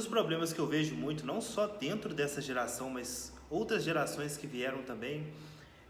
Os problemas que eu vejo muito, não só dentro dessa geração, mas outras gerações que vieram também,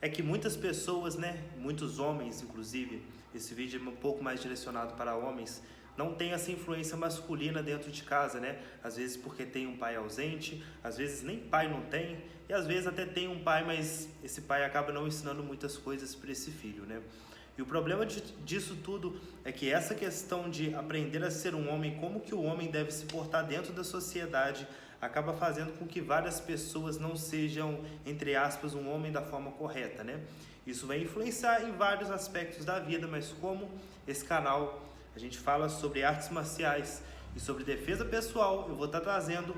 é que muitas pessoas, né, muitos homens inclusive, esse vídeo é um pouco mais direcionado para homens, não tem essa influência masculina dentro de casa, né? Às vezes porque tem um pai ausente, às vezes nem pai não tem, e às vezes até tem um pai, mas esse pai acaba não ensinando muitas coisas para esse filho, né? E o problema disso tudo é que essa questão de aprender a ser um homem, como que o homem deve se portar dentro da sociedade, acaba fazendo com que várias pessoas não sejam, entre aspas, um homem da forma correta, né? Isso vai influenciar em vários aspectos da vida, mas como esse canal a gente fala sobre artes marciais e sobre defesa pessoal, eu vou estar trazendo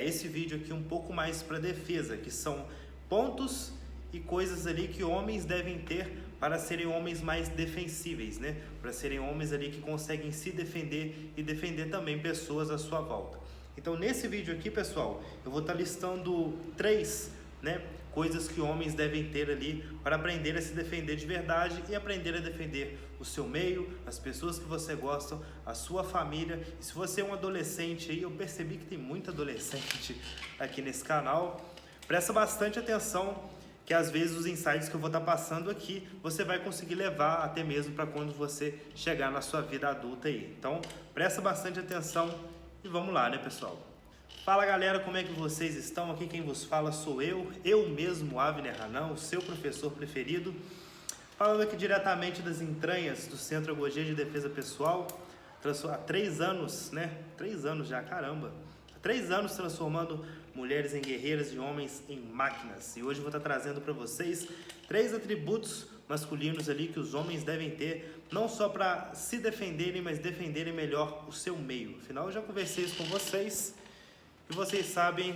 esse vídeo aqui um pouco mais para defesa, que são pontos e coisas ali que homens devem ter para serem homens mais defensíveis, né? Para serem homens ali que conseguem se defender e defender também pessoas à sua volta. Então nesse vídeo aqui, pessoal, eu vou estar listando três, né, coisas que homens devem ter ali para aprender a se defender de verdade e aprender a defender o seu meio, as pessoas que você gosta, a sua família. E se você é um adolescente aí, eu percebi que tem muito adolescente aqui nesse canal, presta bastante atenção, que às vezes os insights que eu vou estar passando aqui, você vai conseguir levar até mesmo para quando você chegar na sua vida adulta aí. Então, presta bastante atenção e vamos lá, né, pessoal? Fala, galera, como é que vocês estão? Aqui quem vos fala sou eu mesmo, Avner Ranan, o seu professor preferido, falando aqui diretamente das entranhas do Centro Agogê de Defesa Pessoal, há 3 anos, né? 3 anos já, caramba! 3 anos transformando mulheres em guerreiras e homens em máquinas. E hoje eu vou estar trazendo para vocês 3 atributos masculinos ali que os homens devem ter, não só para se defenderem, mas defenderem melhor o seu meio. Afinal, eu já conversei isso com vocês e vocês sabem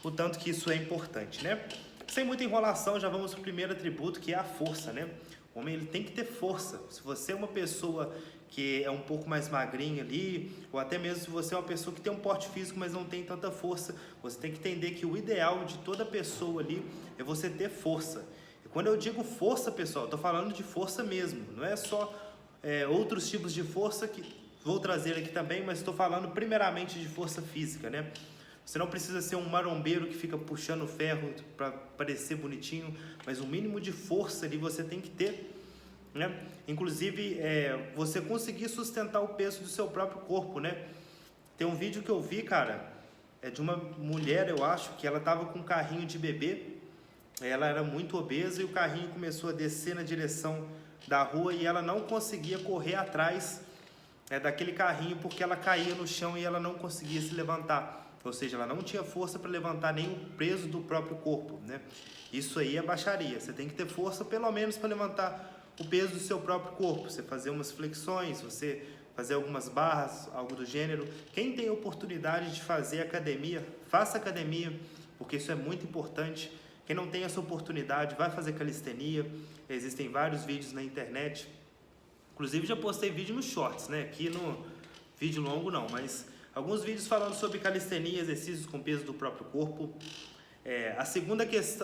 o tanto que isso é importante, né? Sem muita enrolação, já vamos para o primeiro atributo, que é a força, né? O homem ele tem que ter força. Se você é uma pessoa que é um pouco mais magrinha ali, ou até mesmo se você é uma pessoa que tem um porte físico, mas não tem tanta força, você tem que entender que o ideal de toda pessoa ali é você ter força. E quando eu digo força, pessoal, eu estou falando de força mesmo, não é só outros tipos de força que vou trazer aqui também, mas estou falando primeiramente de força física, né? Você não precisa ser um marombeiro que fica puxando ferro para parecer bonitinho, mas o mínimo de força ali você tem que ter, né? Inclusive, você conseguir sustentar o peso do seu próprio corpo, né? Tem um vídeo que eu vi, cara, de uma mulher, eu acho, que ela estava com um carrinho de bebê, ela era muito obesa e o carrinho começou a descer na direção da rua e ela não conseguia correr atrás daquele carrinho porque ela caía no chão e ela não conseguia se levantar. Ou seja, ela não tinha força para levantar nem o peso do próprio corpo, né? Isso aí é baixaria. Você tem que ter força pelo menos para levantar o peso do seu próprio corpo. Você fazer umas flexões, você fazer algumas barras, algo do gênero. Quem tem oportunidade de fazer academia, faça academia, porque isso é muito importante. Quem não tem essa oportunidade, vai fazer calistenia. Existem vários vídeos na internet. Inclusive já postei vídeo nos shorts, né? Aqui no vídeo longo não, mas alguns vídeos falando sobre calistenia, exercícios com peso do próprio corpo.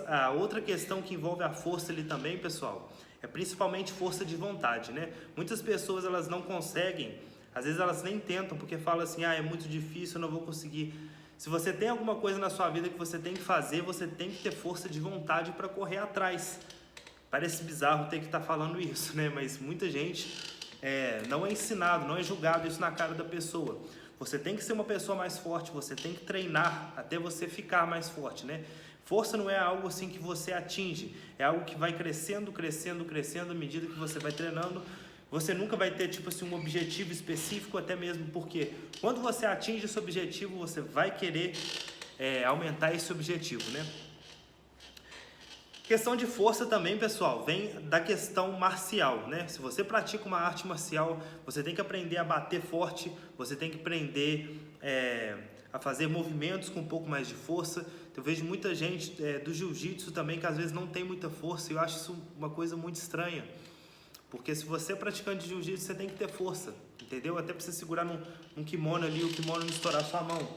A outra questão que envolve a força ali também, pessoal, é principalmente força de vontade, né? Muitas pessoas elas não conseguem, às vezes elas nem tentam porque falam assim, é muito difícil, eu não vou conseguir. Se você tem alguma coisa na sua vida que você tem que fazer, você tem que ter força de vontade para correr atrás. Parece bizarro ter que estar falando isso, né? Mas muita gente não é ensinado, não é julgado isso na cara da pessoa. Você tem que ser uma pessoa mais forte, você tem que treinar até você ficar mais forte, né? Força não é algo assim que você atinge, é algo que vai crescendo, crescendo, crescendo à medida que você vai treinando. Você nunca vai ter tipo assim um objetivo específico, até mesmo porque quando você atinge esse objetivo, você vai querer aumentar esse objetivo, né? Questão de força também, pessoal, vem da questão marcial, né? Se você pratica uma arte marcial, você tem que aprender a bater forte, você tem que aprender a fazer movimentos com um pouco mais de força. Eu vejo muita gente do jiu-jitsu também que às vezes não tem muita força e eu acho isso uma coisa muito estranha. Porque se você é praticante de jiu-jitsu, você tem que ter força, entendeu? Até para você segurar num kimono ali, o kimono não estourar sua mão.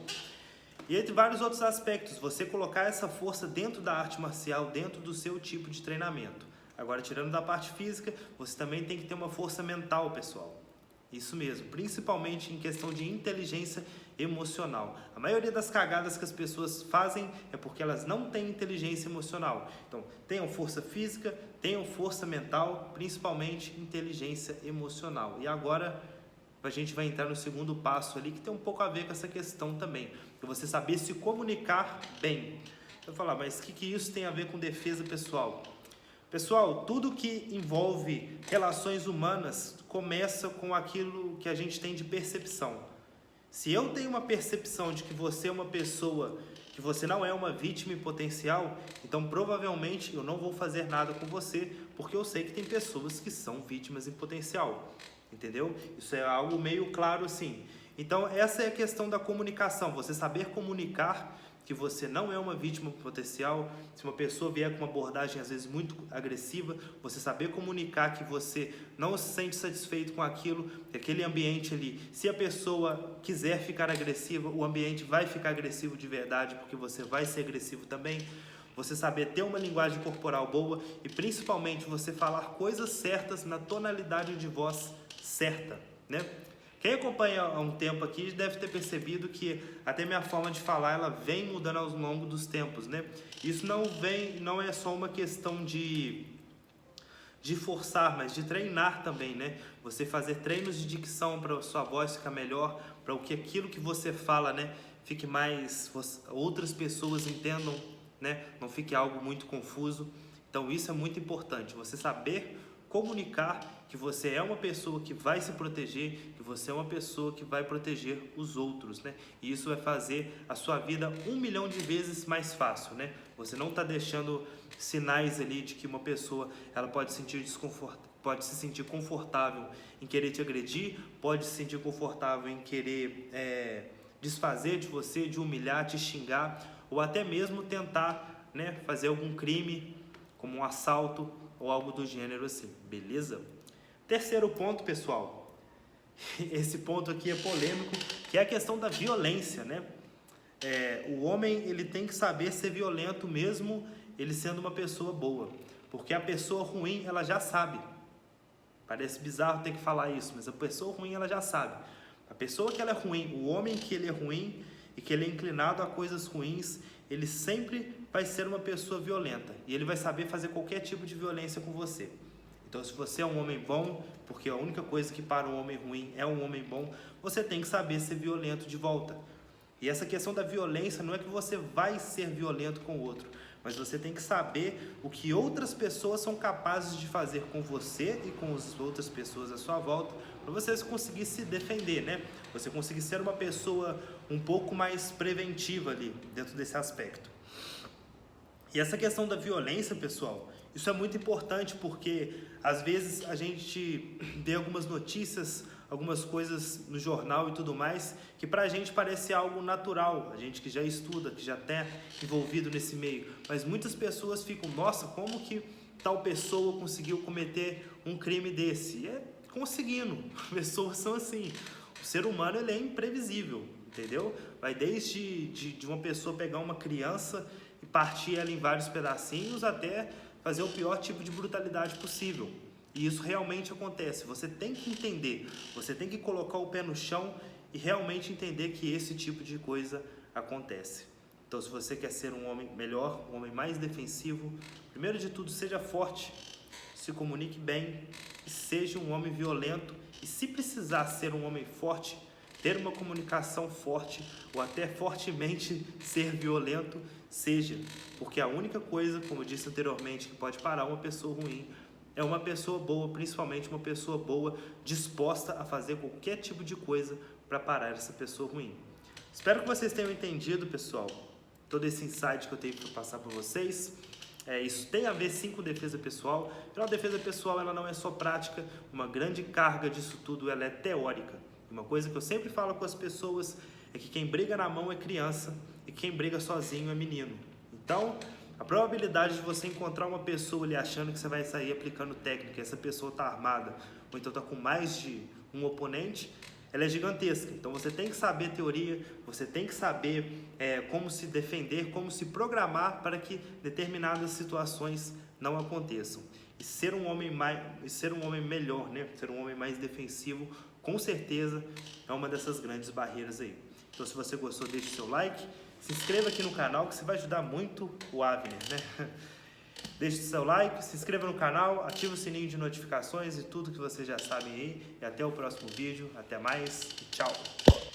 E entre vários outros aspectos, você colocar essa força dentro da arte marcial, dentro do seu tipo de treinamento. Agora, tirando da parte física, você também tem que ter uma força mental, pessoal. Isso mesmo, principalmente em questão de inteligência emocional. A maioria das cagadas que as pessoas fazem é porque elas não têm inteligência emocional. Então, tenham força física, tenham força mental, principalmente inteligência emocional. E agora a gente vai entrar no segundo passo ali, que tem um pouco a ver com essa questão também, que você saber se comunicar bem. Eu vou falar, mas o que isso tem a ver com defesa pessoal? Pessoal, tudo que envolve relações humanas começa com aquilo que a gente tem de percepção. Se eu tenho uma percepção de que você é uma pessoa, que você não é uma vítima em potencial, então provavelmente eu não vou fazer nada com você, porque eu sei que tem pessoas que são vítimas em potencial, entendeu? Isso é algo meio claro assim. Então essa é a questão da comunicação, você saber comunicar que você não é uma vítima potencial. Se uma pessoa vier com uma abordagem às vezes muito agressiva, você saber comunicar que você não se sente satisfeito com aquilo, que aquele ambiente ali, se a pessoa quiser ficar agressiva, o ambiente vai ficar agressivo de verdade, porque você vai ser agressivo também. Você saber ter uma linguagem corporal boa e principalmente você falar coisas certas na tonalidade de voz certa, né? Quem acompanha há um tempo aqui deve ter percebido que até minha forma de falar ela vem mudando ao longo dos tempos, né? Isso não é só uma questão de forçar, mas de treinar também, né? Você fazer treinos de dicção para a sua voz ficar melhor, para que aquilo que você fala, né, fique mais, outras pessoas entendam, né? Não fique algo muito confuso. Então isso é muito importante, você saber comunicar que você é uma pessoa que vai se proteger, que você é uma pessoa que vai proteger os outros, né? E isso vai fazer a sua vida 1 milhão de vezes mais fácil, né? Você não está deixando sinais ali de que uma pessoa ela pode se sentir confortável em querer te agredir, pode se sentir confortável em querer desfazer de você, de humilhar, te xingar, ou até mesmo tentar, né, fazer algum crime, como um assalto ou algo do gênero assim, beleza? Terceiro ponto, pessoal, esse ponto aqui é polêmico, que é a questão da violência, né? O homem ele tem que saber ser violento mesmo ele sendo uma pessoa boa, porque a pessoa ruim ela já sabe. Parece bizarro ter que falar isso, mas a pessoa ruim ela já sabe. A pessoa que ela é ruim, o homem que ele é ruim e que ele é inclinado a coisas ruins, ele sempre vai ser uma pessoa violenta e ele vai saber fazer qualquer tipo de violência com você. Então, se você é um homem bom, porque a única coisa que para um homem ruim é um homem bom, você tem que saber ser violento de volta. E essa questão da violência não é que você vai ser violento com o outro, mas você tem que saber o que outras pessoas são capazes de fazer com você e com as outras pessoas à sua volta, para você conseguir se defender, né? Você conseguir ser uma pessoa um pouco mais preventiva ali, dentro desse aspecto. E essa questão da violência, pessoal, isso é muito importante porque às vezes a gente vê algumas notícias, algumas coisas no jornal e tudo mais, que pra gente parece algo natural, a gente que já estuda, que já está envolvido nesse meio, mas muitas pessoas ficam, nossa, como que tal pessoa conseguiu cometer um crime desse? E é conseguindo, pessoas são assim, o ser humano ele é imprevisível, entendeu? Vai desde de uma pessoa pegar uma criança e partir ela em vários pedacinhos até fazer o pior tipo de brutalidade possível. E isso realmente acontece. Você tem que entender, você tem que colocar o pé no chão e realmente entender que esse tipo de coisa acontece. Então, se você quer ser um homem melhor, um homem mais defensivo, primeiro de tudo, seja forte, se comunique bem e seja um homem violento. E se precisar ser um homem forte, ter uma comunicação forte ou até fortemente ser violento, seja, porque a única coisa, como eu disse anteriormente, que pode parar uma pessoa ruim é uma pessoa boa, principalmente uma pessoa boa disposta a fazer qualquer tipo de coisa para parar essa pessoa ruim. Espero que vocês tenham entendido, pessoal, todo esse insight que eu tenho para passar para vocês. Isso tem a ver sim com defesa pessoal. Então, a defesa pessoal ela não é só prática, uma grande carga disso tudo ela é teórica. Uma coisa que eu sempre falo com as pessoas é que quem briga na mão é criança e quem briga sozinho é menino. Então, a probabilidade de você encontrar uma pessoa ali achando que você vai sair aplicando técnica, essa pessoa está armada, ou então está com mais de um oponente, ela é gigantesca. Então você tem que saber teoria, você tem que saber como se defender, como se programar para que determinadas situações não aconteçam. E ser um homem melhor, né? Ser um homem mais defensivo, com certeza é uma dessas grandes barreiras aí. Então se você gostou, deixe seu like, se inscreva aqui no canal que você vai ajudar muito o Avner, né? Deixe seu like, se inscreva no canal, ative o sininho de notificações e tudo que vocês já sabem aí. E até o próximo vídeo, até mais e tchau!